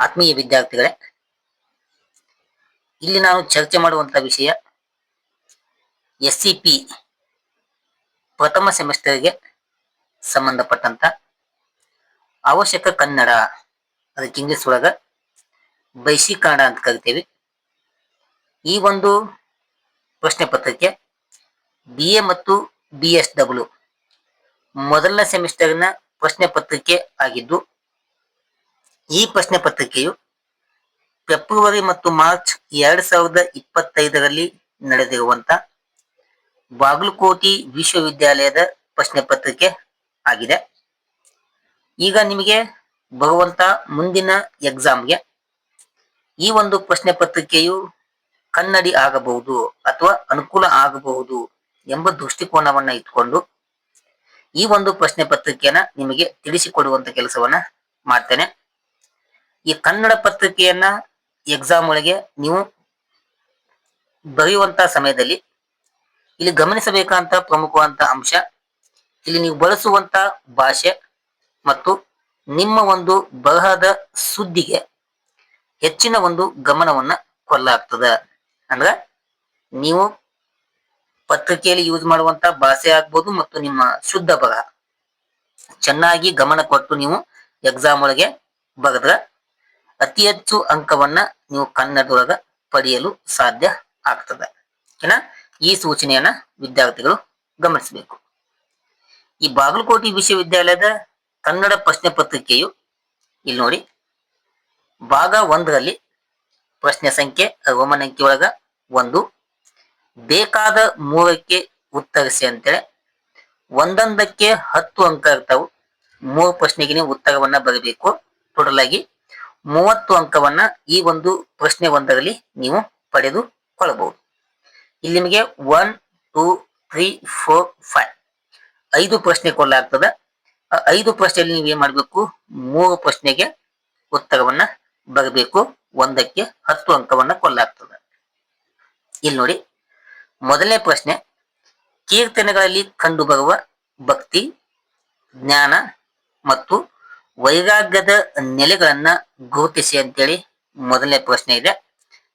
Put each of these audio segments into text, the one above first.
ಆತ್ಮೀಯ ವಿದ್ಯಾರ್ಥಿಗಳೇ, ಇಲ್ಲಿ ನಾವು ಚರ್ಚೆ ಮಾಡುವಂತಹ ವಿಷಯ SCP ಪ್ರಥಮ ಸೆಮಿಸ್ಟರ್ಗೆ ಸಂಬಂಧಪಟ್ಟಂತ ಅವಶ್ಯಕ ಕನ್ನಡ, ಅದಕ್ಕೆ ಇಂಗ್ಲಿಷ್ ಒಳಗ ಬೈಸಿಕ್ ಕನ್ನಡ ಅಂತ ಕರಿತೀವಿ. ಈ ಒಂದು ಪ್ರಶ್ನೆ ಪತ್ರಿಕೆ BA ಮತ್ತು BSW ಮೊದಲನೇ ಸೆಮಿಸ್ಟರ್ನ ಪ್ರಶ್ನೆ ಪತ್ರಿಕೆ ಆಗಿದ್ದು, ಈ ಪ್ರಶ್ನೆ ಪತ್ರಿಕೆಯು ಫೆಬ್ರವರಿ ಮತ್ತು ಮಾರ್ಚ್ 2025ರಲ್ಲಿ ನಡೆದಿರುವಂತ ಬಾಗಲಕೋಟೆ ವಿಶ್ವವಿದ್ಯಾಲಯದ ಪ್ರಶ್ನೆ ಪತ್ರಿಕೆ ಆಗಿದೆ. ಈಗ ನಿಮಗೆ ಬರುವಂತ ಮುಂದಿನ ಎಕ್ಸಾಮ್ಗೆ ಈ ಒಂದು ಪ್ರಶ್ನೆ ಪತ್ರಿಕೆಯು ಕನ್ನಡಿ ಆಗಬಹುದು ಅಥವಾ ಅನುಕೂಲ ಆಗಬಹುದು ಎಂಬ ದೃಷ್ಟಿಕೋನವನ್ನ ಇಟ್ಕೊಂಡು ಈ ಒಂದು ಪ್ರಶ್ನೆ ಪತ್ರಿಕೆಯನ್ನ ನಿಮಗೆ ತಿಳಿಸಿಕೊಡುವಂತ ಕೆಲಸವನ್ನ ಮಾಡ್ತೇನೆ. ಈ ಕನ್ನಡ ಪತ್ರಿಕೆಯನ್ನ ಎಕ್ಸಾಮ್ ಒಳಗೆ ನೀವು ಬರೆಯುವಂತ ಸಮಯದಲ್ಲಿ ಇಲ್ಲಿ ಗಮನಿಸಬೇಕಂತ ಪ್ರಮುಖವಾದಂತ ಅಂಶ, ಇಲ್ಲಿ ನೀವು ಬಳಸುವಂತ ಭಾಷೆ ಮತ್ತು ನಿಮ್ಮ ಒಂದು ಬರಹದ ಸುದ್ದಿಗೆ ಹೆಚ್ಚಿನ ಒಂದು ಗಮನವನ್ನ ಕೊಡಲಾಗ್ತದೆ. ಅಂದ್ರೆ ನೀವು ಪತ್ರಿಕೆಯಲ್ಲಿ ಯೂಸ್ ಮಾಡುವಂತ ಭಾಷೆ ಆಗ್ಬೋದು ಮತ್ತು ನಿಮ್ಮ ಶುದ್ಧ ಬರಹ ಚೆನ್ನಾಗಿ ಗಮನ ಕೊಟ್ಟು ನೀವು ಎಕ್ಸಾಮ್ ಒಳಗೆ ಬರೆದ್ರೆ ಅತಿ ಹೆಚ್ಚು ಅಂಕವನ್ನ ನೀವು ಕನ್ನಡದೊಳಗ ಪಡೆಯಲು ಸಾಧ್ಯ ಆಗ್ತದೆ. ಏನ ಈ ಸೂಚನೆಯನ್ನ ವಿದ್ಯಾರ್ಥಿಗಳು ಗಮನಿಸಬೇಕು. ಈ ಬಾಗಲಕೋಟೆ ವಿಶ್ವವಿದ್ಯಾಲಯದ ಕನ್ನಡ ಪ್ರಶ್ನೆ ಪತ್ರಿಕೆಯು ಇಲ್ಲಿ ನೋಡಿ, ಭಾಗ 1ರಲ್ಲಿ ಪ್ರಶ್ನೆ ಸಂಖ್ಯೆ ರೋಮನ್ ಅಂಕಿ ಒಳಗ 1, ಬೇಕಾದ 3ಕ್ಕೆ ಉತ್ತರಿಸಿ ಅಂತೇಳಿ ಒಂದೊಂದಕ್ಕೆ 10 ಅಂಕ ಇರ್ತಾವು. 3 ಪ್ರಶ್ನೆಗೆ ನೀವು ಉತ್ತರವನ್ನ ಬರಬೇಕು. ಟೋಟಲ್ ಆಗಿ 30 ಅಂಕವನ್ನ ಈ ಒಂದು ಪ್ರಶ್ನೆ 1ರಲ್ಲಿ ನೀವು ಪಡೆದುಕೊಳ್ಳಬಹುದು. ಇಲ್ಲಿ ನಿಮಗೆ 1, 2, 3, 4, 5 5 ಪ್ರಶ್ನೆ ಕೊಡಲಾಗ್ತದೆ. 5 ಪ್ರಶ್ನೆಯಲ್ಲಿ ನೀವು ಏನ್ ಮಾಡ್ಬೇಕು, 3 ಪ್ರಶ್ನೆಗೆ ಉತ್ತರವನ್ನ ಬರಬೇಕು. ಒಂದಕ್ಕೆ 10 ಅಂಕವನ್ನ ಕೊಡಲಾಗ್ತದೆ. ಇಲ್ಲಿ ನೋಡಿ, ಮೊದಲನೇ ಪ್ರಶ್ನೆ, ಕೀರ್ತನೆಗಳಲ್ಲಿ ಕಂಡುಬರುವ ಭಕ್ತಿ, ಜ್ಞಾನ ಮತ್ತು ವೈರಾಗ್ಯದ ನೆಲೆಗಳನ್ನ ಗುರುತಿಸಿ ಅಂತೇಳಿ ಮೊದಲನೇ ಪ್ರಶ್ನೆ ಇದೆ.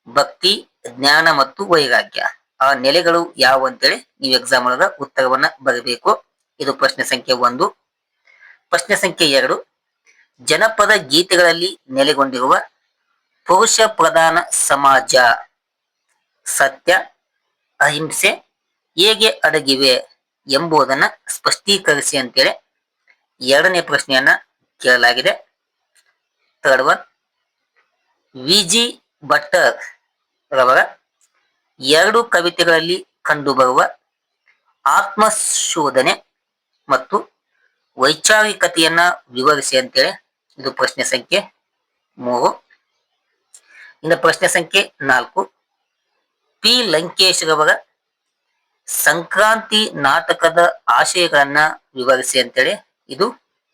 ಭಕ್ತಿ, ಜ್ಞಾನ ಮತ್ತು ವೈರಾಗ್ಯ ಆ ನೆಲೆಗಳು ಯಾವ ಅಂತೇಳಿ ನೀವು ಎಕ್ಸಾಮ್ ಒಳಗ ಉತ್ತರವನ್ನ ಬರಬೇಕು. ಇದು ಪ್ರಶ್ನೆ ಸಂಖ್ಯೆ 1. ಪ್ರಶ್ನೆ ಸಂಖ್ಯೆ 2, ಜನಪದ ಗೀತೆಗಳಲ್ಲಿ ನೆಲೆಗೊಂಡಿರುವ ಪುರುಷ ಪ್ರಧಾನ ಸಮಾಜ, ಸತ್ಯ, ಅಹಿಂಸೆ ಹೇಗೆ ಅಡಗಿವೆ ಎಂಬುದನ್ನ ಸ್ಪಷ್ಟೀಕರಿಸಿ ಅಂತೇಳಿ 2ನೇ ಪ್ರಶ್ನೆಯನ್ನ ಕೇಳಲಾಗಿದೆ. 3rd one, VG ಭಟ್ಟರ್ ರವರ 2 ಕವಿತೆಗಳಲ್ಲಿ ಕಂಡುಬರುವ ಆತ್ಮಶೋಧನೆ ಮತ್ತು ವೈಚಾರಿಕತೆಯನ್ನ ವಿವರಿಸಿ ಅಂತೇಳಿ ಇದು ಪ್ರಶ್ನೆ ಸಂಖ್ಯೆ 3. ಇನ್ನು ಪ್ರಶ್ನೆ ಸಂಖ್ಯೆ 4, P. ಲಂಕೇಶ್ ರವರ ಸಂಕ್ರಾಂತಿ ನಾಟಕದ ಆಶಯಗಳನ್ನ ವಿವರಿಸಿ ಅಂತೇಳಿ ಇದು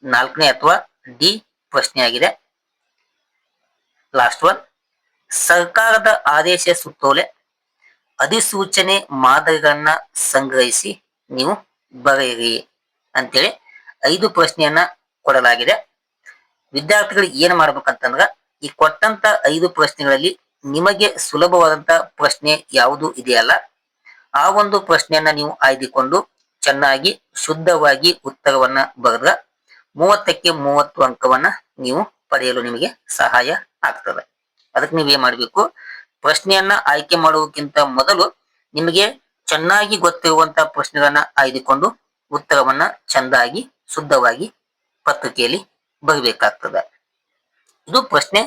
4ನೇ ಅಥವಾ ಡಿ ಪ್ರಶ್ನೆ ಆಗಿದೆ. ಲಾಸ್ಟ್ ಒನ್, ಸರ್ಕಾರದ ಆದೇಶ ಸುತ್ತೋಲೆ ಅಧಿಸೂಚನೆ ಮಾದರಿಗಳನ್ನ ಸಂಗ್ರಹಿಸಿ ನೀವು ಬರೆಯಿರಿ ಅಂತೇಳಿ 5 ಪ್ರಶ್ನೆಯನ್ನ ಕೊಡಲಾಗಿದೆ. ವಿದ್ಯಾರ್ಥಿಗಳು ಏನ್ ಮಾಡ್ಬೇಕಂತಂದ್ರ, ಈ ಕೊಟ್ಟಂತ 5 ಪ್ರಶ್ನೆಗಳಲ್ಲಿ ನಿಮಗೆ ಸುಲಭವಾದಂತ ಪ್ರಶ್ನೆ ಯಾವುದು ಇದೆಯಲ್ಲ ಆ ಒಂದು ಪ್ರಶ್ನೆಯನ್ನ ನೀವು ಆಯ್ದುಕೊಂಡು ಚೆನ್ನಾಗಿ ಶುದ್ಧವಾಗಿ ಉತ್ತರವನ್ನ ಬರೆದ್ರ 30ಕ್ಕೆ 30 ಅಂಕವನ್ನ ನೀವು ಪಡೆಯಲು ನಿಮಗೆ ಸಹಾಯ ಆಗ್ತದೆ. ಅದಕ್ಕೆ ನೀವೇನ್ ಮಾಡ್ಬೇಕು, ಪ್ರಶ್ನೆಯನ್ನ ಆಯ್ಕೆ ಮಾಡುವುದಕ್ಕಿಂತ ಮೊದಲು ನಿಮಗೆ ಚೆನ್ನಾಗಿ ಗೊತ್ತಿರುವಂತ ಪ್ರಶ್ನೆಗಳನ್ನ ಆಯ್ದುಕೊಂಡು ಉತ್ತರವನ್ನ ಚೆಂದಾಗಿ ಶುದ್ಧವಾಗಿ ಪತ್ರಿಕೆಯಲ್ಲಿ ಬರಬೇಕಾಗ್ತದೆ. ಇದು ಪ್ರಶ್ನೆ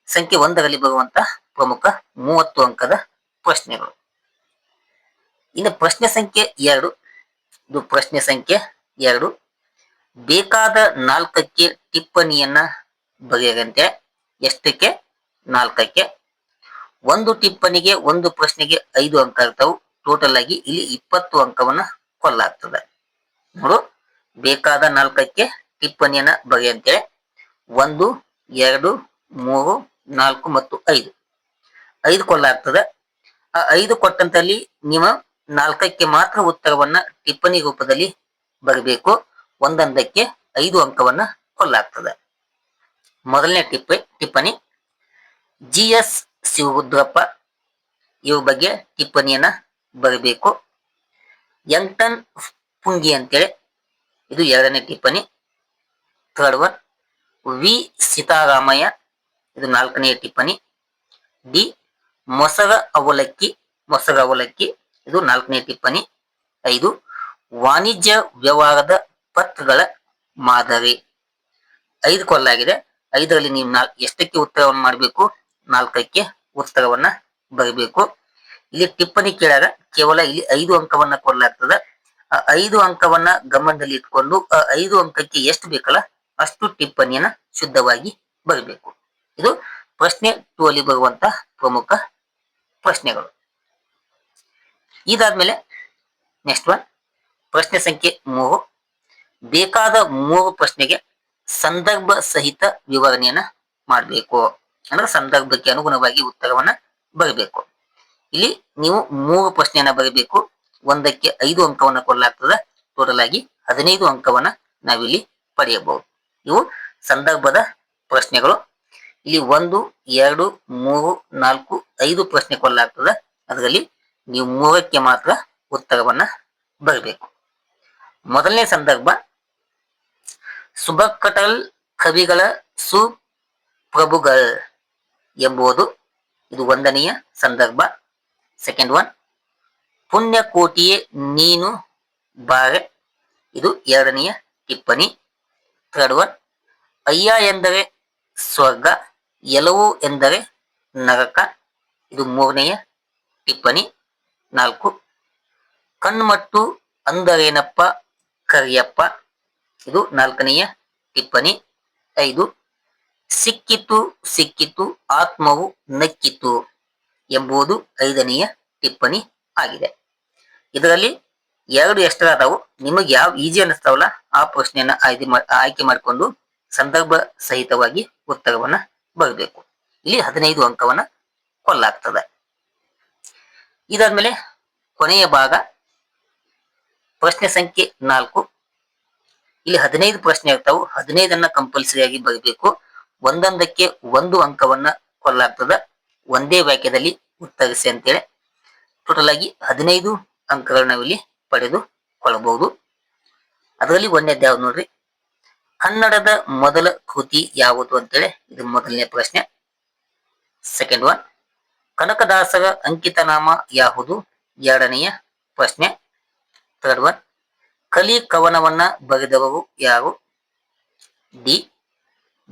ಸಂಖ್ಯೆ 1ರಲ್ಲಿ ಬರುವಂತ ಪ್ರಮುಖ 30 ಅಂಕದ ಪ್ರಶ್ನೆಗಳು. ಇನ್ನು ಪ್ರಶ್ನೆ ಸಂಖ್ಯೆ 2, ಇದು ಪ್ರಶ್ನೆ ಸಂಖ್ಯೆ 2, ಬೇಕಾದ 4ಕ್ಕೆ ಟಿಪ್ಪಣಿಯನ್ನ ಬರೆಯರಂತೆ. ಎಷ್ಟಕ್ಕೆ? 4ಕ್ಕೆ. ಒಂದು ಟಿಪ್ಪಣಿಗೆ ಒಂದು ಪ್ರಶ್ನೆಗೆ 5 ಅಂಕ ಇರ್ತಾವು. ಟೋಟಲ್ ಆಗಿ ಇಲ್ಲಿ 20 ಅಂಕವನ್ನ ಕೊಡಲಾಗ್ತದೆ. ನೋಡು, ಬೇಕಾದ 4ಕ್ಕೆ ಟಿಪ್ಪಣಿಯನ್ನ ಬರೆಯಂತೇಳಿ 1, 2, 3, 4 ಮತ್ತು 5 ಕೊಡಲಾಗ್ತದೆ. ಆ 5 ಕೊಟ್ಟಂತಲ್ಲಿ ನೀವು 4ಕ್ಕೆ ಮಾತ್ರ ಉತ್ತರವನ್ನ ಟಿಪ್ಪಣಿ ರೂಪದಲ್ಲಿ ಬರಬೇಕು. ಒಂದೊಂದಕ್ಕೆ 5 ಅಂಕವನ್ನ ಕೊಡಲಾಗ್ತದೆ. ಮೊದಲನೇ ಟಿಪ್ಪಣಿ, GS ಶಿವರುದ್ರಪ್ಪ ಇವ್ರ ಬಗ್ಗೆ ಟಿಪ್ಪಣಿಯನ್ನ ಬರಬೇಕು. ಯಂಗ್ಟನ್ ಪುಂಗಿ ಅಂತೇಳಿ ಇದು ಎರಡನೇ ಟಿಪ್ಪಣಿ. Third one. ವಿ ಸೀತಾರಾಮಯ್ಯ ಇದು ನಾಲ್ಕನೆಯ ಟಿಪ್ಪಣಿ. ಡಿ ಮೊಸರ ಅವಲಕ್ಕಿ ಇದು ನಾಲ್ಕನೇ ಟಿಪ್ಪಣಿ. 5 ವಾಣಿಜ್ಯ ವ್ಯವಹಾರದ ಪತ್ರಗಳ ಮಾದರಿ. 5 ಕೊಲ್ಲಾಗಿದೆ. 5ರಲ್ಲಿ ನೀವು ಎಷ್ಟಕ್ಕೆ ಉತ್ತರವನ್ನು ಮಾಡಬೇಕು? 4ಕ್ಕೆ ಉತ್ತರವನ್ನ ಬರಬೇಕು. ಇಲ್ಲಿ ಟಿಪ್ಪಣಿ ಕೇಳಾಗ ಕೇವಲ ಇಲ್ಲಿ 5 ಅಂಕವನ್ನ ಕೊಡಲಾಗ್ತದೆ. ಆ 5 ಅಂಕವನ್ನ ಗಮನದಲ್ಲಿ ಇಟ್ಕೊಂಡು ಆ 5 ಅಂಕಕ್ಕೆ ಎಷ್ಟು ಬೇಕಲ್ಲ ಅಷ್ಟು ಟಿಪ್ಪಣಿಯನ್ನ ಶುದ್ಧವಾಗಿ ಬರಬೇಕು. ಇದು ಪ್ರಶ್ನೆ 2 ಅಲ್ಲಿ ಬರುವಂತಹ ಪ್ರಮುಖ ಪ್ರಶ್ನೆಗಳು. ಇದಾದ್ಮೇಲೆ ನೆಕ್ಸ್ಟ್ ಒನ್ ಪ್ರಶ್ನೆ ಸಂಖ್ಯೆ 3. ಬೇಕಾದ 3 ಪ್ರಶ್ನೆಗೆ ಸಂದರ್ಭ ಸಹಿತ ವಿವರಣೆಯನ್ನ ಮಾಡಬೇಕು. ಅಂದ್ರೆ ಸಂದರ್ಭಕ್ಕೆ ಅನುಗುಣವಾಗಿ ಉತ್ತರವನ್ನ ಬರಬೇಕು. ಇಲ್ಲಿ ನೀವು 3 ಪ್ರಶ್ನೆಯನ್ನ ಬರಬೇಕು. ಒಂದಕ್ಕೆ 5 ಅಂಕವನ್ನ ಕೊಡಲಾಗ್ತದೆ. ಟೋಟಲ್ ಆಗಿ 15 ಅಂಕವನ್ನ ನಾವಿಲ್ಲಿ ಪಡೆಯಬಹುದು. ಇವು ಸಂದರ್ಭದ ಪ್ರಶ್ನೆಗಳು. ಇಲ್ಲಿ 1, 2, 3, 4, 5 ಪ್ರಶ್ನೆ ಕೊಡಲಾಗ್ತದೆ. ಅದರಲ್ಲಿ ನೀವು 3ಕ್ಕೆ ಮಾತ್ರ ಉತ್ತರವನ್ನ ಬರಬೇಕು. ಮೊದಲನೇ ಸಂದರ್ಭ ಸುಬಕ್ಕಟಲ್ ಕವಿಗಳ ಸುಪ್ರಭುಗಳ್ ಎಂಬುದು ಇದು 1ನೆಯ ಸಂದರ್ಭ. ಸೆಕೆಂಡ್ ಒನ್ ಪುಣ್ಯಕೋಟಿಯೇ ನೀನು ಬಾರೆ ಇದು 2ನೆಯ ಟಿಪ್ಪಣಿ. ಥರ್ಡ್ ಒನ್ ಅಯ್ಯ ಎಂದರೆ ಸ್ವರ್ಗ, ಎಲವು ಎಂದರೆ ನರಕ ಇದು 3ನೆಯ ಟಿಪ್ಪಣಿ. 4 ಕಣ್ಮಟ್ಟು ಅಂದರೇನಪ್ಪ ಕರಿಯಪ್ಪ ಇದು 4ನೆಯ ಟಿಪ್ಪಣಿ. 5 ಸಿಕ್ಕಿತು ಆತ್ಮವು ನಕ್ಕಿತು ಎಂಬುದು 5ನೆಯ ಟಿಪ್ಪಣಿ ಆಗಿದೆ. ಇದರಲ್ಲಿ 2 ಎಷ್ಟರಾದವು ನಿಮಗೆ ಯಾವ ಈಜಿ ಅನ್ನಿಸ್ತಾವಲ್ಲ ಆ ಪ್ರಶ್ನೆಯನ್ನ ಆಯ್ಕೆ ಮಾಡಿಕೊಂಡು ಸಂದರ್ಭ ಸಹಿತವಾಗಿ ಉತ್ತರವನ್ನ ಬರಬೇಕು. ಇಲ್ಲಿ 15 ಅಂಕವನ್ನ ಕೊಲ್ಲಾಗ್ತದೆ. ಇದಾದ್ಮೇಲೆ ಕೊನೆಯ ಭಾಗ ಪ್ರಶ್ನೆ ಸಂಖ್ಯೆ 4. ಇಲ್ಲಿ 15 ಪ್ರಶ್ನೆ ಇರ್ತಾವು. 15ಅನ್ನ ಕಂಪಲ್ಸರಿಯಾಗಿ ಬರಬೇಕು. ಒಂದೊಂದಕ್ಕೆ 1 ಅಂಕವನ್ನ ಕೊಲ್ಲಾಗ್ತದ. ಒಂದೇ ವಾಕ್ಯದಲ್ಲಿ ಉತ್ತರಿಸಿ ಅಂತೇಳಿ ಟೋಟಲ್ ಆಗಿ 15 ಅಂಕಗಳನ್ನ ನಾವಿಲ್ಲಿ ಪಡೆದುಕೊಳ್ಳಬಹುದು. ಅದರಲ್ಲಿ ಒಂದೇದ್ದು ಯಾವ್ದು ನೋಡ್ರಿ, ಕನ್ನಡದ ಮೊದಲ ಕೃತಿ ಯಾವುದು ಅಂತೇಳಿ ಇದು ಮೊದಲನೇ ಪ್ರಶ್ನೆ. ಸೆಕೆಂಡ್ ಒನ್ ಕನಕದಾಸರ ಅಂಕಿತನಾಮ ಯಾವುದು 2ನೆಯ ಪ್ರಶ್ನೆ. ಥರ್ಡ್ ಒನ್ ಕಲಿ ಕವನವನ್ನ ಬರೆದವರು ಯಾರು? ಡಿ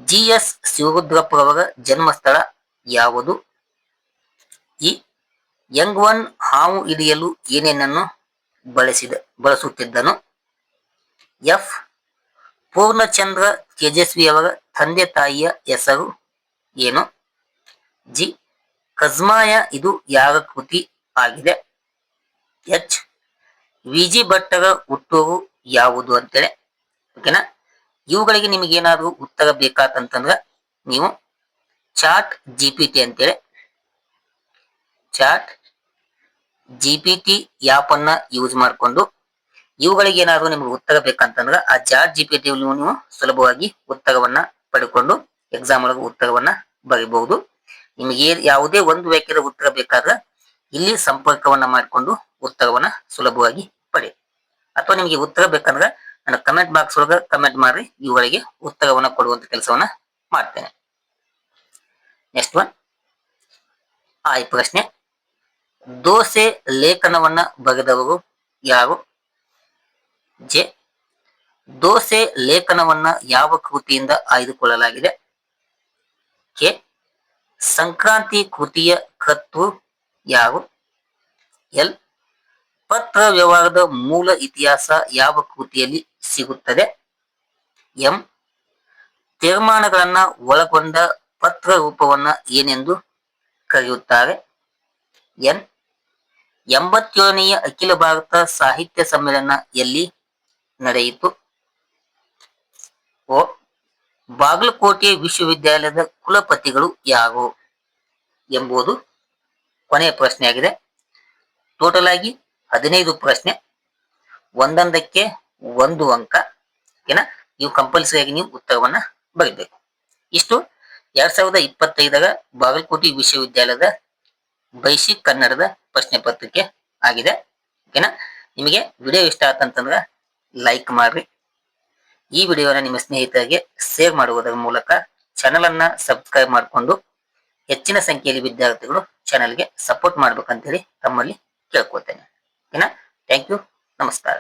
GS ಶಿವರುದ್ರಪ್ಪರವರ ಜನ್ಮಸ್ಥಳ ಯಾವುದು? ಈ ಯಂಗ್ ಒನ್ ಹಾವು ಹಿಡಿಯಲು ಏನೇನನ್ನು ಬಳಸುತ್ತಿದ್ದನು? ಎಫ್ ಪೂರ್ಣಚಂದ್ರ ತೇಜಸ್ವಿಯವರ ತಂದೆ ತಾಯಿಯ ಹೆಸರು ಏನು? ಜಿ ಕಜ್ಮಾಯ ಇದು ಯಾರ ಕೃತಿ ಆಗಿದೆ? ಎಚ್ ವಿಜಿ ಭಟ್ಟರ ಹುಟ್ಟೂರು ಯಾವುದು ಅಂತೇಳಿ. ಓಕೆನಾ? ಇವುಗಳಿಗೆ ನಿಮಗೆ ಏನಾದ್ರು ಉತ್ತರ ಬೇಕಾತಂತಂದ್ರ ನೀವು ಚಾಟ್ GPT ಅಂತೇಳಿ ಚಾಟ್ GPT ಆ್ಯಪ್ ಅನ್ನ ಯೂಸ್ ಮಾಡಿಕೊಂಡು ಇವುಗಳಿಗೆ ಏನಾದ್ರು ನಿಮ್ಗೆ ಉತ್ತರ ಬೇಕಂತಂದ್ರ ಆ ಚಾಟ್ GPT ನೀವು ಸುಲಭವಾಗಿ ಉತ್ತರವನ್ನ ಪಡ್ಕೊಂಡು ಎಕ್ಸಾಮ್ ಒಳಗೆ ಉತ್ತರವನ್ನ ಬರೀಬಹುದು. ನಿಮಗೆ ಯಾವುದೇ ಒಂದು ವಾಕ್ಯದ ಉತ್ತರ ಬೇಕಾದ್ರೆ ಇಲ್ಲಿ ಸಂಪರ್ಕವನ್ನ ಮಾಡಿಕೊಂಡು ಉತ್ತರವನ್ನ ಸುಲಭವಾಗಿ ಪಡಿ. ಅಥವಾ ನಿಮಗೆ ಉತ್ತರ ಬೇಕಂದ್ರೆ ನನ್ನ ಕಮೆಂಟ್ ಬಾಕ್ಸ್ ಒಳಗೆ ಕಮೆಂಟ್ ಮಾಡಿ ಇವುಗಳಿಗೆ ಉತ್ತರವನ್ನ ಕೊಡುವಂತ ಕೆಲಸವನ್ನ ಮಾಡ್ತೇನೆ. ನೆಕ್ಸ್ಟ್ ಒನ್ ಈ ಪ್ರಶ್ನೆ ದೋಸೆ ಲೇಖನವನ್ನ ಬರೆದವರು ಯಾರು? ಜೆ ದೋಸೆ ಲೇಖನವನ್ನ ಯಾವ ಕೃತಿಯಿಂದ ಆಯ್ದುಕೊಳ್ಳಲಾಗಿದೆ? ಕೆ ಸಂಕ್ರಾಂತಿ ಕೃತಿಯ ಕರ್ತೃ ಯಾರು? ಎಲ್ ಪತ್ರ ವ್ಯವಹಾರದ ಮೂಲ ಇತಿಹಾಸ ಯಾವ ಕೃತಿಯಲ್ಲಿ ಸಿಗುತ್ತದೆ? ಎಂ ತೀರ್ಮಾನಗಳನ್ನ ಒಳಗೊಂಡ ಪತ್ರ ರೂಪವನ್ನ ಏನೆಂದು ಕರೆಯುತ್ತಾರೆ? ಎನ್ 87ನೆಯ ಅಖಿಲ ಭಾರತ ಸಾಹಿತ್ಯ ಸಮ್ಮೇಳನ ಎಲ್ಲಿ ನಡೆಯಿತು? ಓ ಬಾಗಲಕೋಟೆ ವಿಶ್ವವಿದ್ಯಾಲಯದ ಕುಲಪತಿಗಳು ಯಾರು ಎಂಬುದು ಕೊನೆಯ ಪ್ರಶ್ನೆಯಾಗಿದೆ. ಟೋಟಲ್ ಆಗಿ 15 ಪ್ರಶ್ನೆ, ಒಂದೊಂದಕ್ಕೆ 1 ಅಂಕ. ಓಕೆನಾ? ನೀವು ಕಂಪಲ್ಸರಿಯಾಗಿ ನೀವು ಉತ್ತರವನ್ನ ಬರೀಬೇಕು. ಇಷ್ಟು 2025 ಬಾಗಲಕೋಟೆ ವಿಶ್ವವಿದ್ಯಾಲಯದ ಬೈಸಿಕ್ ಕನ್ನಡದ ಪ್ರಶ್ನೆ ಪತ್ರಿಕೆ ಆಗಿದೆ. ಓಕೆನಾ? ನಿಮಗೆ ವಿಡಿಯೋ ಇಷ್ಟ ಆತಂತಂದ್ರ ಲೈಕ್ ಮಾಡ್ರಿ. ಈ ವಿಡಿಯೋನ ನಿಮ್ಮ ಸ್ನೇಹಿತರಿಗೆ ಶೇರ್ ಮಾಡುವುದರ ಮೂಲಕ ಚಾನಲ್ ಅನ್ನ ಸಬ್ಸ್ಕ್ರೈಬ್ ಮಾಡಿಕೊಂಡು ಹೆಚ್ಚಿನ ಸಂಖ್ಯೆಯಲ್ಲಿ ವಿದ್ಯಾರ್ಥಿಗಳು ಚಾನಲ್ಗೆ ಸಪೋರ್ಟ್ ಮಾಡ್ಬೇಕಂತೇಳಿ ತಮ್ಮಲ್ಲಿ ಕೇಳ್ಕೊತೇನೆ. ಓಕೆನಾ? Thank you. ನಮಸ್ಕಾರ.